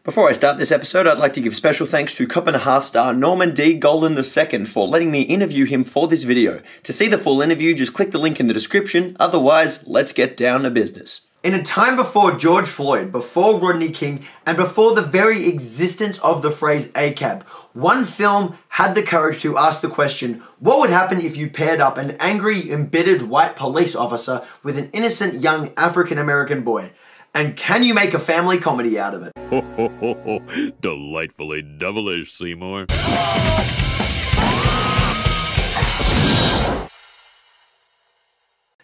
Before I start this episode, I'd like to give special thanks to Cop and a Half star Norman D. Golden II for letting me interview him for this video. To see the full interview, just click the link in the description. Otherwise, let's get down to business. In a time before George Floyd, before Rodney King, and before the very existence of the phrase ACAB, one film had the courage to ask the question, what would happen if you paired up an angry, embittered white police officer with an innocent young African-American boy? And can you make a family comedy out of it? Ho, ho, ho, ho. Delightfully devilish, Seymour.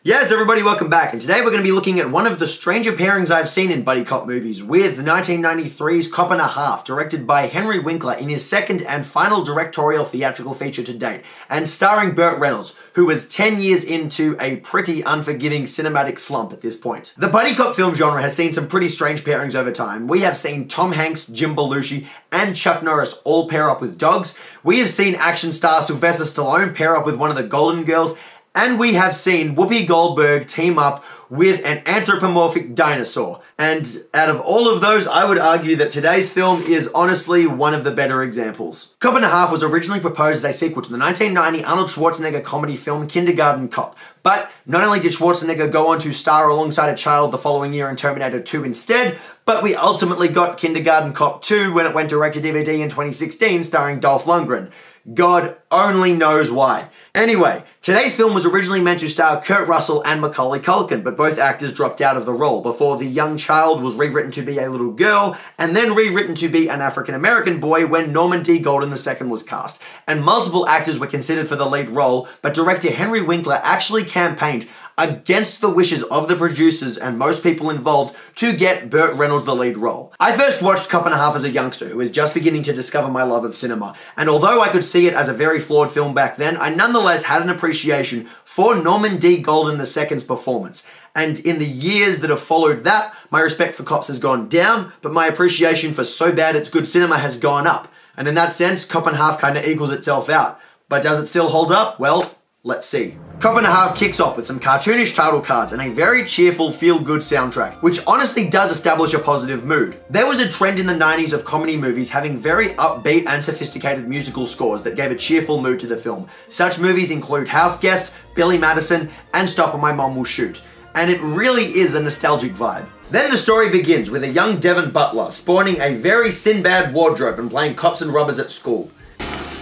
Yes, everybody, welcome back. And today we're going to be looking at one of the stranger pairings I've seen in buddy cop movies with 1993's Cop and a Half, directed by Henry Winkler in his second and final directorial theatrical feature to date, and starring Burt Reynolds, who was 10 years into a pretty unforgiving cinematic slump at this point. The buddy cop film genre has seen some pretty strange pairings over time. We have seen Tom Hanks, Jim Belushi, and Chuck Norris all pair up with dogs. We have seen action star Sylvester Stallone pair up with one of the Golden Girls, and we have seen Whoopi Goldberg team up with an anthropomorphic dinosaur. And out of all of those, I would argue that today's film is honestly one of the better examples. Cop and a Half was originally proposed as a sequel to the 1990 Arnold Schwarzenegger comedy film Kindergarten Cop. But not only did Schwarzenegger go on to star alongside a child the following year in Terminator 2 instead, but we ultimately got Kindergarten Cop 2 when it went direct to DVD in 2016 starring Dolph Lundgren. God only knows why. Anyway, today's film was originally meant to star Kurt Russell and Macaulay Culkin, but both actors dropped out of the role before the young child was rewritten to be a little girl, and then rewritten to be an African-American boy when Norman D. Golden II was cast. And multiple actors were considered for the lead role, but director Henry Winkler actually campaigned against the wishes of the producers and most people involved to get Burt Reynolds the lead role. I first watched Cop and a Half as a youngster who was just beginning to discover my love of cinema, and although I could see it as a very flawed film back then, I nonetheless had an appreciation for Norman D. Golden II's performance. And in the years that have followed that, my respect for cops has gone down, but my appreciation for so bad it's good cinema has gone up. And in that sense, Cop and a Half kind of equals itself out. But does it still hold up? Well, let's see. Cop and a Half kicks off with some cartoonish title cards and a very cheerful, feel-good soundtrack, which honestly does establish a positive mood. There was a trend in the 90s of comedy movies having very upbeat and sophisticated musical scores that gave a cheerful mood to the film. Such movies include House Guest, Billy Madison, and Stop or My Mom Will Shoot. And it really is a nostalgic vibe. Then the story begins with a young Devon Butler spawning a very Sinbad wardrobe and playing cops and robbers at school.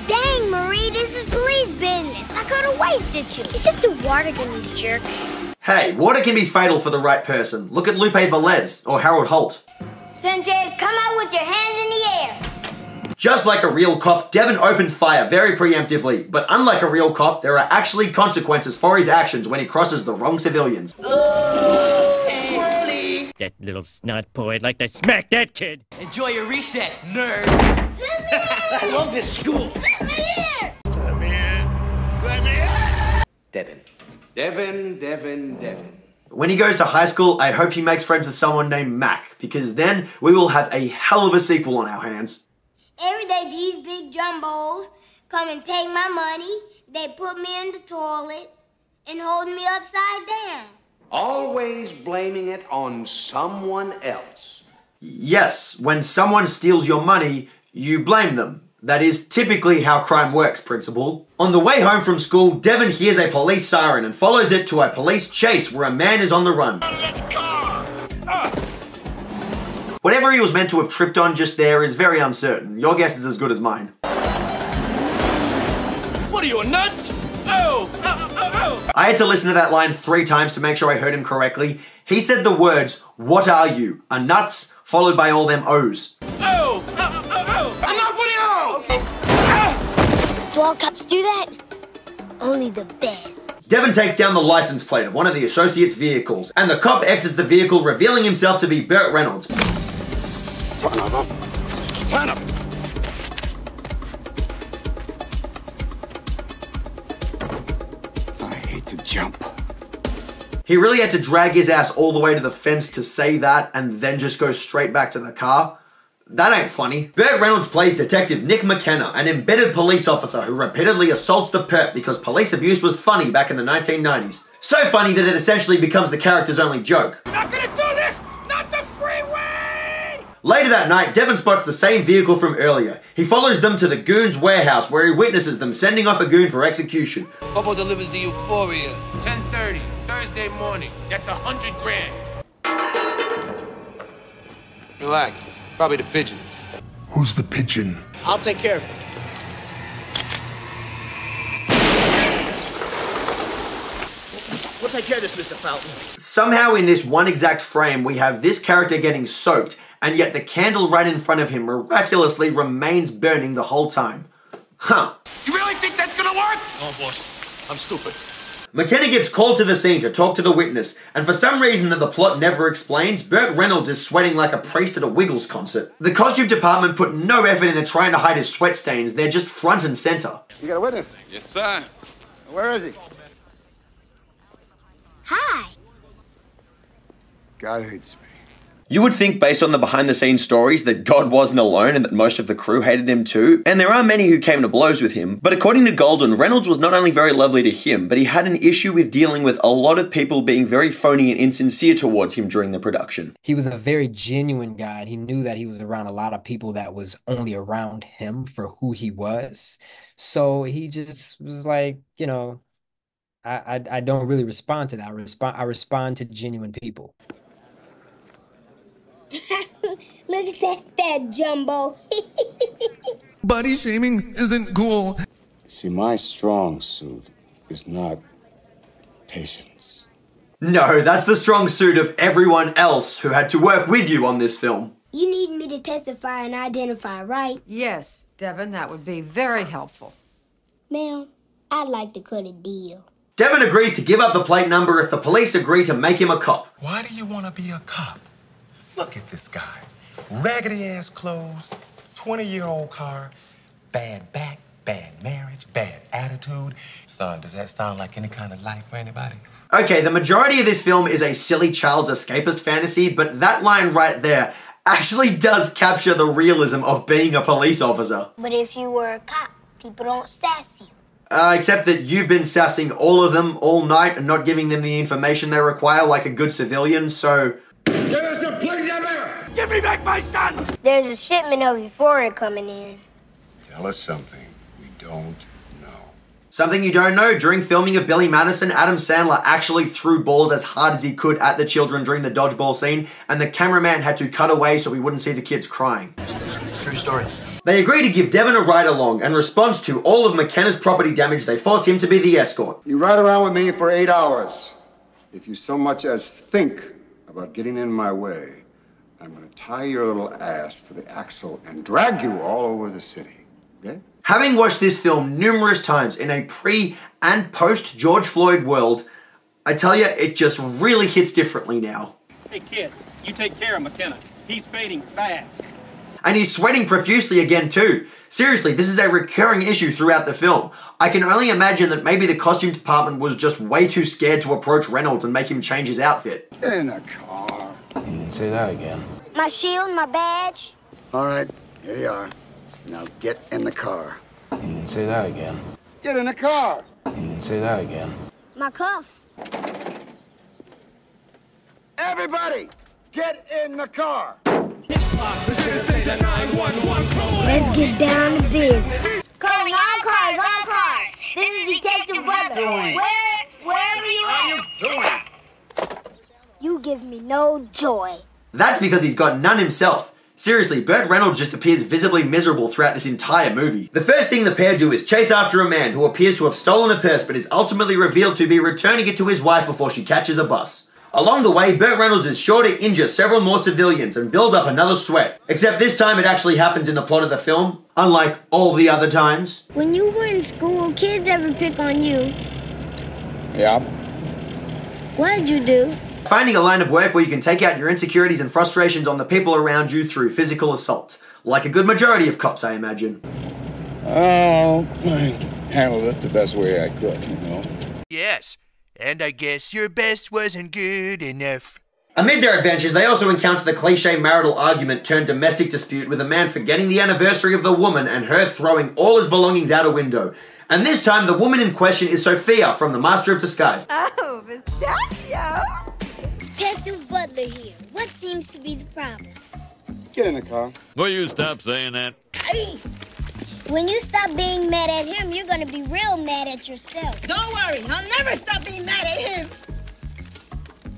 Dang, Marie, this is police business. I could have wasted you. It's just a water gun, you jerk. Hey, water can be fatal for the right person. Look at Lupe Velez or Harold Holt. Sanjay, come out with your hands in the air. Just like a real cop, Devon opens fire very preemptively, but unlike a real cop, there are actually consequences for his actions when he crosses the wrong civilians. Oh, swirly! That little snot boy, I'd like to smack that kid. Enjoy your recess, nerd. I love this school. Let me in! Let me in. Let me in. Devin. Devin, Devin, Devin. When he goes to high school, I hope he makes friends with someone named Mac, because then we will have a hell of a sequel on our hands. Every day these big jumbos come and take my money, they put me in the toilet and hold me upside down. Always blaming it on someone else. Yes, when someone steals your money, you blame them. That is typically how crime works, Principal. On the way home from school, Devon hears a police siren and follows it to a police chase where a man is on the run. Whatever he was meant to have tripped on just there is very uncertain. Your guess is as good as mine. What are you, a nut? Oh! I had to listen to that line 3 times to make sure I heard him correctly. He said the words, "What are you? A nuts?" followed by all them O's. Oh! Enough with you! Okay. Do all cops do that? Only the best. Devon takes down the license plate of one of the associates' vehicles, and the cop exits the vehicle, revealing himself to be Burt Reynolds. Son of a... I hate to jump. He really had to drag his ass all the way to the fence to say that and then just go straight back to the car. That ain't funny. Burt Reynolds plays Detective Nick McKenna, an embedded police officer who repeatedly assaults the perp because police abuse was funny back in the 1990s. So funny that it essentially becomes the character's only joke. Not gonna do this! Not the freeway! Later that night, Devon spots the same vehicle from earlier. He follows them to the goons' warehouse where he witnesses them sending off a goon for execution. Bobo delivers the euphoria. 10:30, Thursday morning. That's 100 grand. Relax. Probably the pigeons. Who's the pigeon? I'll take care of it. We'll take care of this, Mr. Fountain. Somehow in this one exact frame, we have this character getting soaked, and yet the candle right in front of him miraculously remains burning the whole time. Huh. You really think that's gonna work? Oh, boss. I'm stupid. McKenna gets called to the scene to talk to the witness, and for some reason that the plot never explains, Burt Reynolds is sweating like a priest at a Wiggles concert. The costume department put no effort into trying to hide his sweat stains, they're just front and center. You got a witness? Yes, sir. Where is he? Hi. God hates me. You would think based on the behind the scenes stories that God wasn't alone and that most of the crew hated him too, and there are many who came to blows with him, but according to Golden, Reynolds was not only very lovely to him, but he had an issue with dealing with a lot of people being very phony and insincere towards him during the production. He was a very genuine guy, and he knew that he was around a lot of people that was only around him for who he was. So he just was like, you know, I don't really respond to that. I respond to genuine people. Look at that fat jumbo. Body shaming isn't cool. See, my strong suit is not patience. No, that's the strong suit of everyone else who had to work with you on this film. You need me to testify and identify, right? Yes, Devon, that would be very helpful. Ma'am, I'd like to cut a deal. Devon agrees to give up the plate number if the police agree to make him a cop. Why do you want to be a cop? Look at this guy. Raggedy ass clothes, 20-year-old car, bad back, bad marriage, bad attitude. Son, does that sound like any kind of life for anybody? Okay, the majority of this film is a silly child's escapist fantasy, but that line right there actually does capture the realism of being a police officer. But if you were a cop, people don't sass you. Except that you've been sassing all of them all night and not giving them the information they require like a good civilian, so... Give us a plate number! Give me back my son! There's a shipment of euphoria coming in. Tell us something we don't know. Something you don't know, during filming of Billy Madison, Adam Sandler actually threw balls as hard as he could at the children during the dodgeball scene, and the cameraman had to cut away so we wouldn't see the kids crying. True story. They agree to give Devon a ride along, and in response to all of McKenna's property damage, they force him to be the escort. You ride around with me for 8 hours. If you so much as think about getting in my way, I'm going to tie your little ass to the axle and drag you all over the city, okay? Having watched this film numerous times in a pre- and post-George Floyd world, I tell you, it just really hits differently now. Hey, kid, you take care of McKenna. He's fading fast. And he's sweating profusely again too. Seriously, this is a recurring issue throughout the film. I can only imagine that maybe the costume department was just way too scared to approach Reynolds and make him change his outfit. Get in the car. You can say that again. My shield, my badge. All right, here you are. Now get in the car. You can say that again. Get in the car. You can say that again. My cuffs. Everybody, get in the car. Let's get down to business. Calling all cars, all cars. This is Detective Butler. Wherever you are. You give me no joy. That's because he's got none himself. Seriously, Burt Reynolds just appears visibly miserable throughout this entire movie. The first thing the pair do is chase after a man who appears to have stolen a purse but is ultimately revealed to be returning it to his wife before she catches a bus. Along the way, Burt Reynolds is sure to injure several more civilians and build up another sweat. Except this time it actually happens in the plot of the film, unlike all the other times. When you were in school, kids ever pick on you? Yeah. What'd you do? Finding a line of work where you can take out your insecurities and frustrations on the people around you through physical assault. Like a good majority of cops, I imagine. Oh, I handled it the best way I could, you know. Yes, and I guess your best wasn't good enough. Amid their adventures, they also encounter the cliche marital argument turned domestic dispute with a man forgetting the anniversary of the woman and her throwing all his belongings out a window. And this time, the woman in question is Sophia from The Master of Disguise. Oh, Pistachio! Detective Butler here. What seems to be the problem? Get in the car. Will you stop saying that? When you stop being mad at him, you're gonna be real mad at yourself. Don't worry, I'll never stop being mad at him.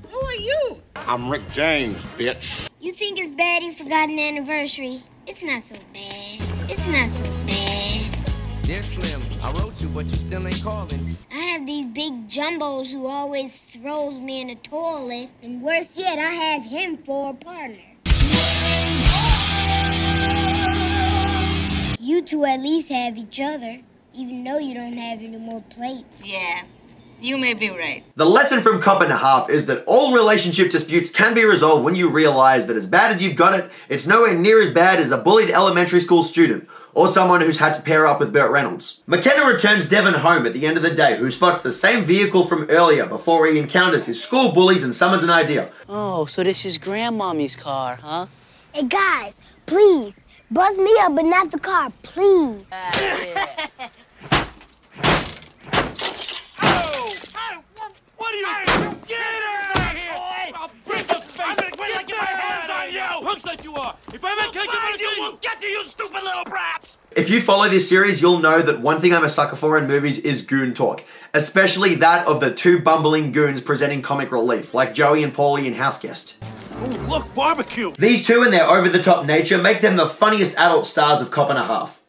Who are you? I'm Rick James, bitch. You think it's bad he forgot an anniversary? It's not so bad. It's not so bad. Dear Slim, I wrote you, but you still ain't calling. I have these big jumbos who always throws me in the toilet. And worse yet, I have him for a partner. You two at least have each other, even though you don't have any more plates. Yeah, you may be right. The lesson from Cop and a Half is that all relationship disputes can be resolved when you realize that as bad as you've got it, it's nowhere near as bad as a bullied elementary school student, or someone who's had to pair up with Burt Reynolds. McKenna returns Devon home at the end of the day, who spots the same vehicle from earlier before he encounters his school bullies and summons an idea. Oh, so this is Grandmommy's car, huh? Hey guys, please, buzz me up but not the car, please. What are you? Get out of here! I'll break your face! I'm gonna get my hands on you! Punks that you are! If I ever catch you, I'm gonna kill you! We'll get to you, stupid little brats! If you follow this series, you'll know that one thing I'm a sucker for in movies is goon talk, especially that of the two bumbling goons presenting comic relief, like Joey and Paulie in House Guest. Ooh, look, barbecue! These two and their over-the-top nature make them the funniest adult stars of Cop and a Half.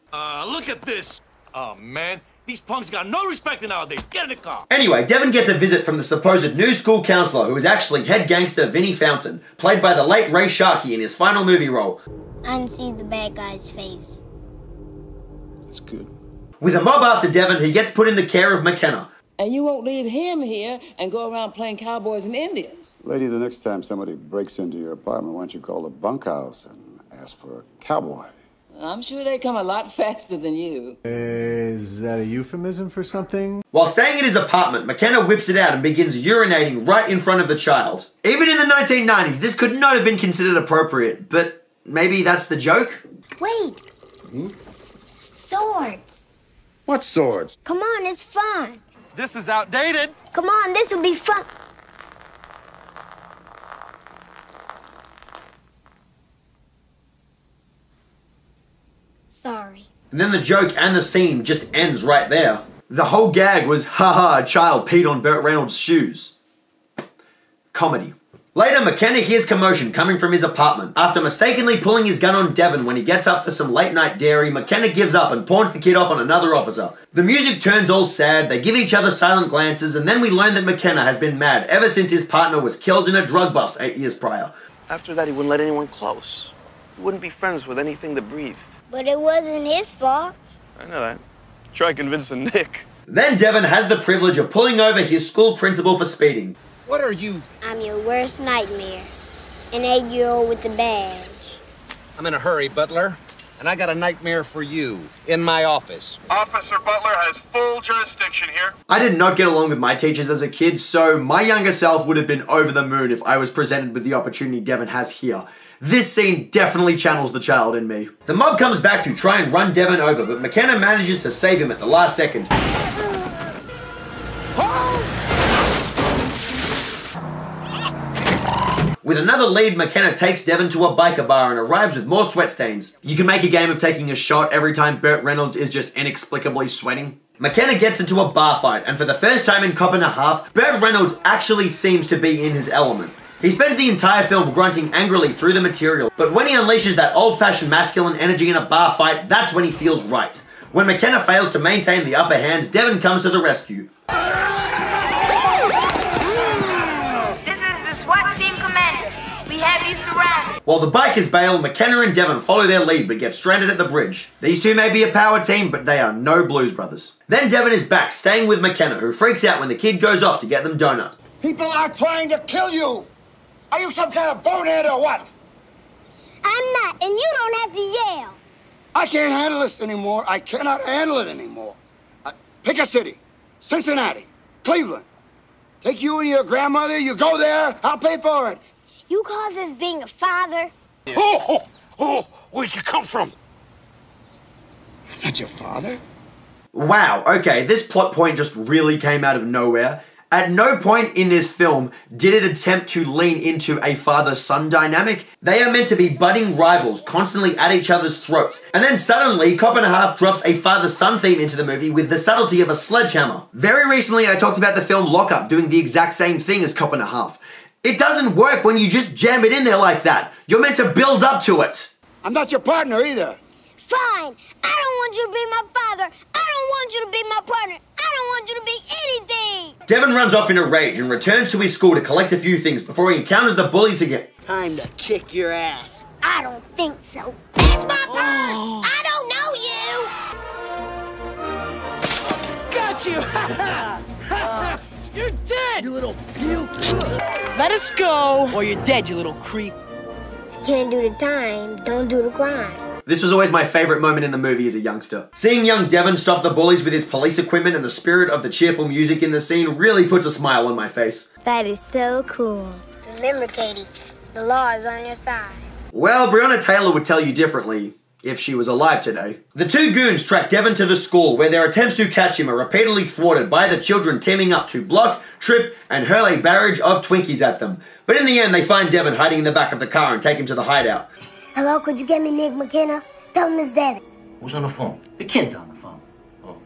Look at this! Oh, man. These punks got no respect nowadays. Get in the car. Anyway, Devon gets a visit from the supposed new school counselor who is actually head gangster Vinnie Fountain, played by the late Ray Sharkey in his final movie role. I didn't see the bad guy's face. That's good. With a mob after Devon, he gets put in the care of McKenna. And you won't leave him here and go around playing cowboys and Indians. Lady, the next time somebody breaks into your apartment, why don't you call the bunkhouse and ask for a cowboy? I'm sure they come a lot faster than you. Is that a euphemism for something? While staying at his apartment, McKenna whips it out and begins urinating right in front of the child. Even in the 1990s, this could not have been considered appropriate, but maybe that's the joke? Wait. Swords. What swords? Come on, it's fun. This is outdated. Come on, this will be fun. Sorry. And then the joke and the scene just ends right there. The whole gag was, haha, a child peed on Burt Reynolds' shoes. Comedy. Later, McKenna hears commotion coming from his apartment. After mistakenly pulling his gun on Devon when he gets up for some late-night dairy, McKenna gives up and pawns the kid off on another officer. The music turns all sad, they give each other silent glances, and then we learn that McKenna has been mad ever since his partner was killed in a drug bust 8 years prior. After that, he wouldn't let anyone close. He wouldn't be friends with anything that breathed. But it wasn't his fault. I know that. Try convincing Nick. Then Devon has the privilege of pulling over his school principal for speeding. What are you? I'm your worst nightmare. An 8-year-old with a badge. I'm in a hurry, Butler. And I got a nightmare for you in my office. Officer Butler has full jurisdiction here. I did not get along with my teachers as a kid, so my younger self would have been over the moon if I was presented with the opportunity Devon has here. This scene definitely channels the child in me. The mob comes back to try and run Devon over, but McKenna manages to save him at the last second. With another lead, McKenna takes Devon to a biker bar and arrives with more sweat stains. You can make a game of taking a shot every time Burt Reynolds is just inexplicably sweating. McKenna gets into a bar fight, and for the first time in Cop and a Half, Burt Reynolds actually seems to be in his element. He spends the entire film grunting angrily through the material, but when he unleashes that old-fashioned masculine energy in a bar fight, that's when he feels right. When McKenna fails to maintain the upper hand, Devon comes to the rescue. This is the SWAT team commander. We have you surrounded. While the bikers bail, McKenna and Devon follow their lead but get stranded at the bridge. These two may be a power team, but they are no Blues Brothers. Then Devon is back, staying with McKenna, who freaks out when the kid goes off to get them donuts. People are trying to kill you! Are you some kind of bonehead or what? I'm not, and you don't have to yell. I can't handle this anymore. I cannot handle it anymore. Pick a city. Cincinnati. Cleveland. Take you and your grandmother, you go there, I'll pay for it. You call this being a father? Where'd you come from? Not your father? Wow, okay, this plot point just really came out of nowhere. At no point in this film did it attempt to lean into a father-son dynamic. They are meant to be budding rivals, constantly at each other's throats. And then suddenly, Cop and a Half drops a father-son theme into the movie with the subtlety of a sledgehammer. Very recently, I talked about the film Lock Up doing the exact same thing as Cop and a Half. It doesn't work when you just jam it in there like that. You're meant to build up to it. I'm not your partner either. Fine. I don't want you to be my father. I don't want you to be my partner. I don't want you to be anything. Devin runs off in a rage and returns to his school to collect a few things before he encounters the bullies again. Time to kick your ass. I don't think so. That's my boss. Oh. I don't know you. Got you! You're dead, you little puke. Let us go, or you're dead, you little creep. Can't do the time, don't do the crime. This was always my favorite moment in the movie as a youngster. Seeing young Devin stop the bullies with his police equipment and the spirit of the cheerful music in the scene really puts a smile on my face. That is so cool. Remember, Katie, the law is on your side. Well, Breonna Taylor would tell you differently if she was alive today. The two goons track Devin to the school where their attempts to catch him are repeatedly thwarted by the children teaming up to block, trip, and hurl a barrage of Twinkies at them. But in the end, they find Devin hiding in the back of the car and take him to the hideout. Hello, could you get me Nick McKenna? Tell him it's Devin. Who's on the phone? The kid's on the phone. Oh.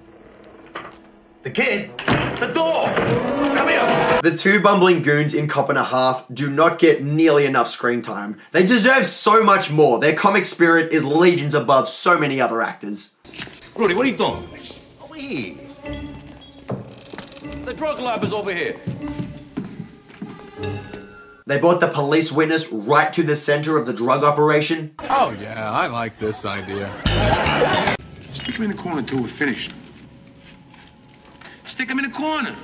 The kid? The door! Come here! The two bumbling goons in Cop and a Half do not get nearly enough screen time. They deserve so much more. Their comic spirit is legions above so many other actors. Rudy, what are you doing? Over here. The drug lab is over here. They brought the police witness right to the center of the drug operation. Oh yeah, I like this idea. Stick him in the corner until we're finished. Stick him in the corner.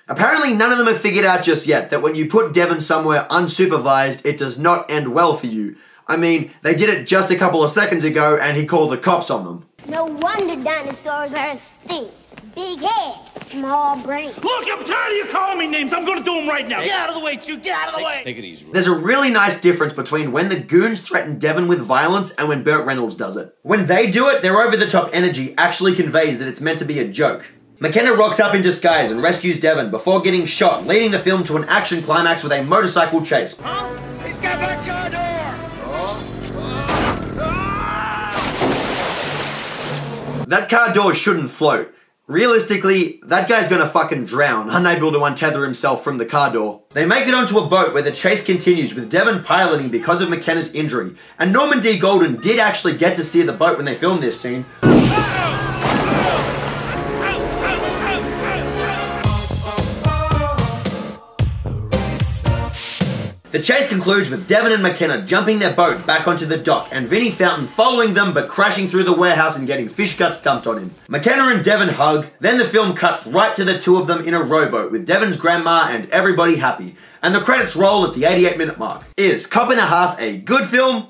Apparently none of them have figured out just yet that when you put Devin somewhere unsupervised, it does not end well for you. I mean, they did it just a couple of seconds ago and he called the cops on them. No wonder dinosaurs are extinct. Big head, small brain. Look, I'm tired of you calling me names. I'm gonna do them right now. Get out of the way, Chew. Get out of the way. Take it easy. There's a really nice difference between when the goons threaten Devin with violence and when Burt Reynolds does it. When they do it, their over-the-top energy actually conveys that it's meant to be a joke. McKenna rocks up in disguise and rescues Devin before getting shot, leading the film to an action climax with a motorcycle chase. Huh? He's got that car door. That car door shouldn't float. Realistically, that guy's gonna fucking drown, unable to untether himself from the car door. They make it onto a boat where the chase continues with Devin piloting because of McKenna's injury. And Norman D. Golden did actually get to steer the boat when they filmed this scene. The chase concludes with Devin and McKenna jumping their boat back onto the dock and Vinnie Fountain following them but crashing through the warehouse and getting fish guts dumped on him. McKenna and Devin hug, then the film cuts right to the two of them in a rowboat with Devin's grandma and everybody happy. And the credits roll at the 88-minute mark. Is Cop and a Half a good film?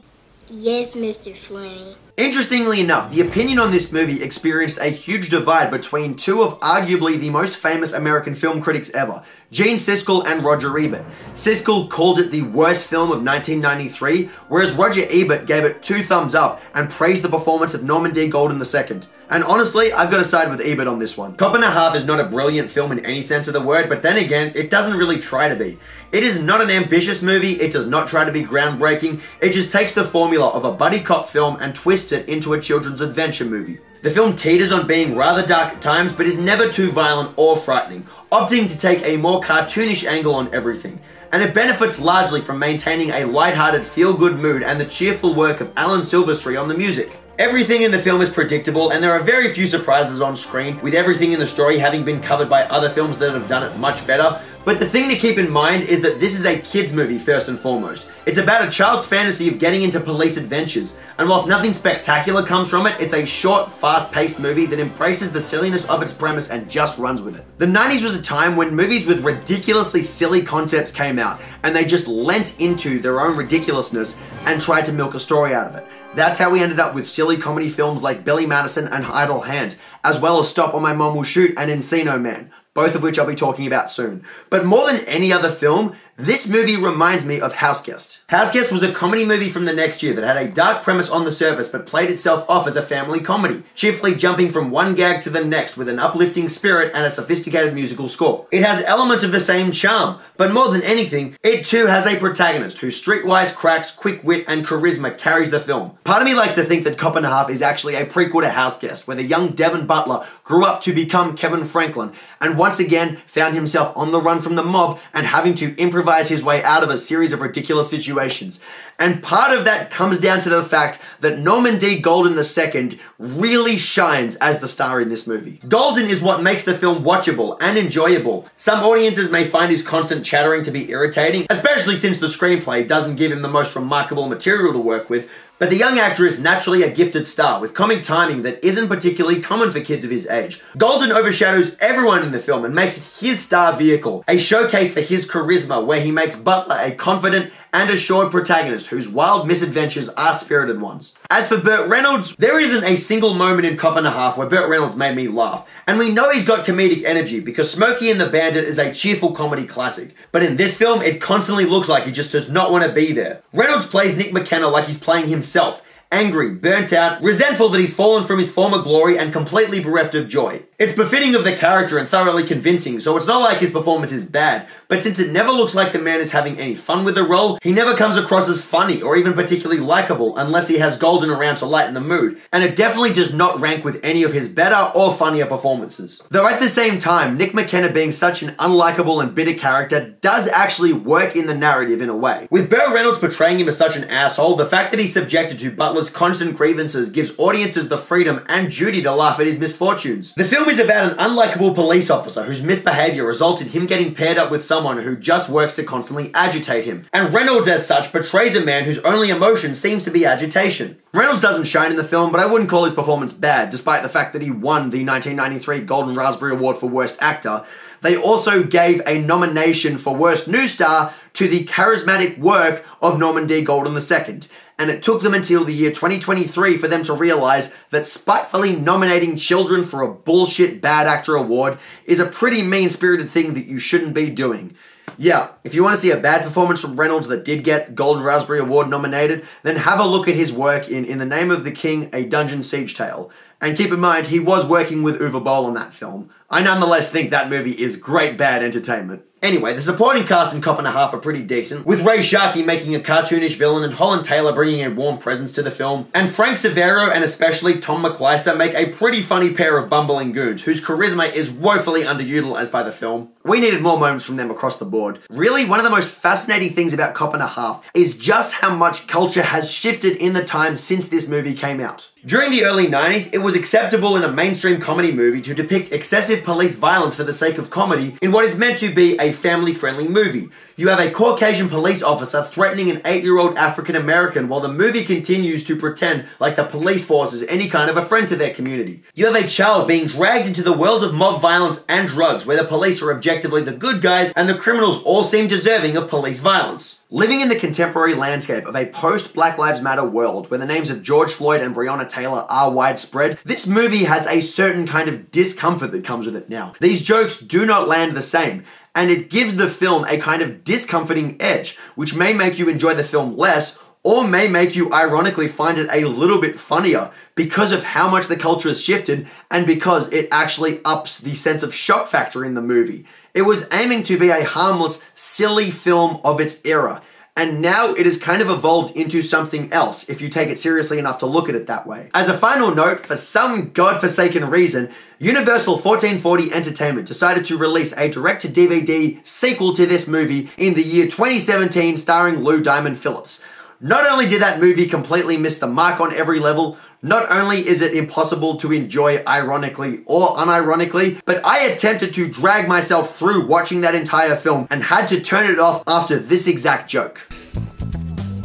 Yes, Mr. Fleming. Interestingly enough, the opinion on this movie experienced a huge divide between two of arguably the most famous American film critics ever, Gene Siskel and Roger Ebert. Siskel called it the worst film of 1993, whereas Roger Ebert gave it 2 thumbs up and praised the performance of Norman D. Golden II. And honestly, I've got to side with Ebert on this one. Cop and a Half is not a brilliant film in any sense of the word, but then again, it doesn't really try to be. It is not an ambitious movie, it does not try to be groundbreaking, it just takes the formula of a buddy cop film and twists it into a children's adventure movie. The film teeters on being rather dark at times, but is never too violent or frightening, opting to take a more cartoonish angle on everything. And it benefits largely from maintaining a lighthearted, feel-good mood and the cheerful work of Alan Silvestri on the music. Everything in the film is predictable, and there are very few surprises on screen, with everything in the story having been covered by other films that have done it much better. But the thing to keep in mind is that this is a kids movie first and foremost. It's about a child's fantasy of getting into police adventures, and whilst nothing spectacular comes from it, it's a short, fast-paced movie that embraces the silliness of its premise and just runs with it. The 90s was a time when movies with ridiculously silly concepts came out, and they just lent into their own ridiculousness and tried to milk a story out of it. That's how we ended up with silly comedy films like Billy Madison and Idle Hands, as well as Stop or My Mom Will Shoot and Encino Man, both of which I'll be talking about soon. But more than any other film, This movie reminds me of Houseguest. Houseguest was a comedy movie from the next year that had a dark premise on the surface but played itself off as a family comedy, cheerfully jumping from one gag to the next with an uplifting spirit and a sophisticated musical score. It has elements of the same charm, but more than anything, it too has a protagonist whose streetwise cracks, quick wit, and charisma carries the film. Part of me likes to think that Cop and a Half is actually a prequel to Houseguest, where the young Devin Butler grew up to become Kevin Franklin, and once again found himself on the run from the mob and having to improvise his way out of a series of ridiculous situations. And part of that comes down to the fact that Norman D. Golden II really shines as the star in this movie. Golden is what makes the film watchable and enjoyable. Some audiences may find his constant chattering to be irritating, especially since the screenplay doesn't give him the most remarkable material to work with, but the young actor is naturally a gifted star with comic timing that isn't particularly common for kids of his age. Golden overshadows everyone in the film and makes it his star vehicle, a showcase for his charisma where he makes Butler a confident and assured protagonist whose wild misadventures are spirited ones. As for Burt Reynolds, there isn't a single moment in Cop and a Half where Burt Reynolds made me laugh, and we know he's got comedic energy because Smokey and the Bandit is a cheerful comedy classic, but in this film it constantly looks like he just does not want to be there. Reynolds plays Nick McKenna like he's playing himself, angry, burnt out, resentful that he's fallen from his former glory, and completely bereft of joy. It's befitting of the character and thoroughly convincing, so it's not like his performance is bad, but since it never looks like the man is having any fun with the role, he never comes across as funny or even particularly likable unless he has Golden around to lighten the mood, and it definitely does not rank with any of his better or funnier performances. Though at the same time, Nick McKenna being such an unlikable and bitter character does actually work in the narrative in a way. With Burt Reynolds portraying him as such an asshole, the fact that he's subjected to Butler's constant grievances gives audiences the freedom and duty to laugh at his misfortunes. The film is about an unlikable police officer whose misbehavior results in him getting paired up with someone who just works to constantly agitate him. And Reynolds as such portrays a man whose only emotion seems to be agitation. Reynolds doesn't shine in the film, but I wouldn't call his performance bad, despite the fact that he won the 1993 Golden Raspberry Award for Worst Actor. They also gave a nomination for Worst New Star to the charismatic work of Norman D. Golden II. And it took them until the year 2023 for them to realize that spitefully nominating children for a bullshit bad actor award is a pretty mean-spirited thing that you shouldn't be doing. Yeah, if you want to see a bad performance from Reynolds that did get Golden Raspberry Award nominated, then have a look at his work in the Name of the King, A Dungeon Siege Tale. And keep in mind, he was working with Uwe Boll on that film. I nonetheless think that movie is great bad entertainment. Anyway, the supporting cast in Cop and a Half are pretty decent, with Ray Sharkey making a cartoonish villain and Holland Taylor bringing a warm presence to the film, and Frank Severo and especially Tom McClyster make a pretty funny pair of bumbling goons, whose charisma is woefully underutilized by the film. We needed more moments from them across the board. Really, one of the most fascinating things about Cop and a Half is just how much culture has shifted in the time since this movie came out. During the early 90s, it was acceptable in a mainstream comedy movie to depict excessive police violence for the sake of comedy in what is meant to be a family-friendly movie. You have a Caucasian police officer threatening an 8-year-old African American while the movie continues to pretend like the police force is any kind of a friend to their community. You have a child being dragged into the world of mob violence and drugs where the police are objectively the good guys and the criminals all seem deserving of police violence. Living in the contemporary landscape of a post-Black Lives Matter world where the names of George Floyd and Breonna Taylor are widespread, this movie has a certain kind of discomfort that comes with it now. These jokes do not land the same, and it gives the film a kind of discomforting edge, which may make you enjoy the film less, or may make you ironically find it a little bit funnier because of how much the culture has shifted and because it actually ups the sense of shock factor in the movie. It was aiming to be a harmless, silly film of its era, and now it has kind of evolved into something else if you take it seriously enough to look at it that way. As a final note, for some godforsaken reason, Universal 1440 Entertainment decided to release a direct-to-DVD sequel to this movie in the year 2017 starring Lou Diamond Phillips. Not only did that movie completely miss the mark on every level, not only is it impossible to enjoy ironically or unironically, but I attempted to drag myself through watching that entire film and had to turn it off after this exact joke.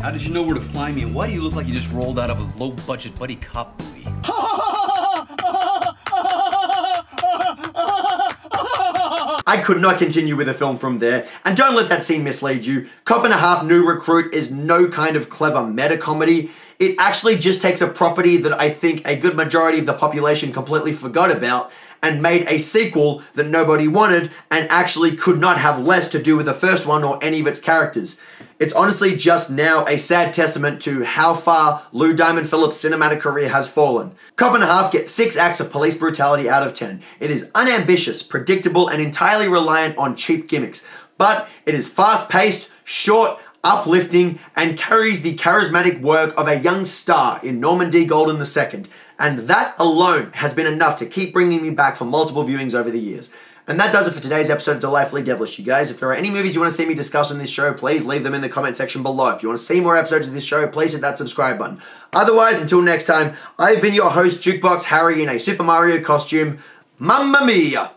How did you know where to find me, and why do you look like you just rolled out of a low-budget buddy cop movie? I could not continue with the film from there, and don't let that scene mislead you. Cop and a Half New Recruit is no kind of clever meta-comedy. It actually just takes a property that I think a good majority of the population completely forgot about and made a sequel that nobody wanted and actually could not have less to do with the first one or any of its characters. It's honestly just now a sad testament to how far Lou Diamond Phillips' cinematic career has fallen. Cop and a Half gets 6 acts of police brutality out of 10. It is unambitious, predictable, and entirely reliant on cheap gimmicks. But it is fast-paced, short, uplifting, and carries the charismatic work of a young star in Norman D. Golden II. And that alone has been enough to keep bringing me back for multiple viewings over the years. And that does it for today's episode of Delightfully Devilish, you guys. If there are any movies you want to see me discuss on this show, please leave them in the comment section below. If you want to see more episodes of this show, please hit that subscribe button. Otherwise, until next time, I've been your host, Jukebox Harry, in a Super Mario costume. Mamma mia!